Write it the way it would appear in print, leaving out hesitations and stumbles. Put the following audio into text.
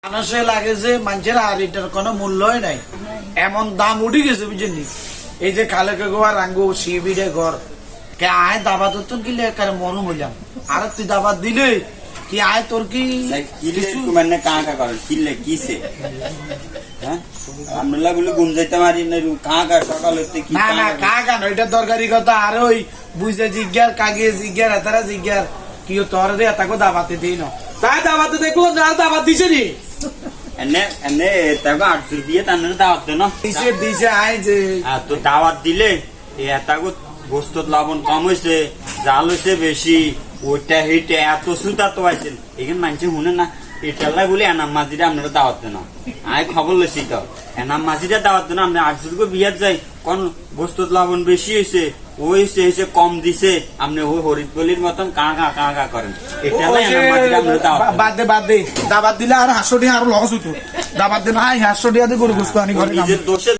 মানুষে লাগে যে মানুষের আর এটার কোনো মূল্যই নাই, এমন দাম উঠে গেছে বুঝছেন। এই যে খালেকে গোয়া রাঙ্গু শিবিরে ঘর কে আয় দাবাত তো কিলে একারে মরুম হইলাম, আর তুই দাবাত দিলে কি আয় তোর কি মানে কাঁকা করেন কিনলে কিসে আমরা বলে ঘুম যাইতে পারি না কাঁকা সকাল হতে কি না না কাকা না, এটা দরকারি কথা। আর ওই বুঝে জিজ্ঞার কাগে জিজ্ঞার এতারা জিজ্ঞার কি তোর রে এতাকে দাবাতে দিই না, তাই দাবাতে দেখবো না দাবাত দিছে নি এনে এনে তাকে 800 দিয়ে তার দাওয়াত দেন দিছে দিছে আয় যে তো দাওয়াত দিলে এটাকে গোস্তত লবণ কম হয়েছে, জাল হয়েছে বেশি, ওইটা হেঁটে এত সুতা তো আইছেন এখানে মানুষ শুনে না। এটালাই বলে এনাম মাঝিরা আপনারা দাওয়াত দেন, আমি খবর লইছি তো এনাম মাঝিরা দাওয়াত দেন। আপনি 800 বিয়ার যাই কোন গোস্তত লবণ বেশি হয়েছে, ওই হয়েছে কম দিছে, আপনি ওই হরিদপল্লির মতন কাঁকা কাঁকা করেন। এটালাই এনাম মাঝিরা আপনারা দাওয়াত বাদ দে দাবাত দিলে আর 500 টাকা আরো লস হইতো। দাবাত দিলে 500 টাকা দিয়ে গরু গোস্ত আনি ঘরে নিজের দোষে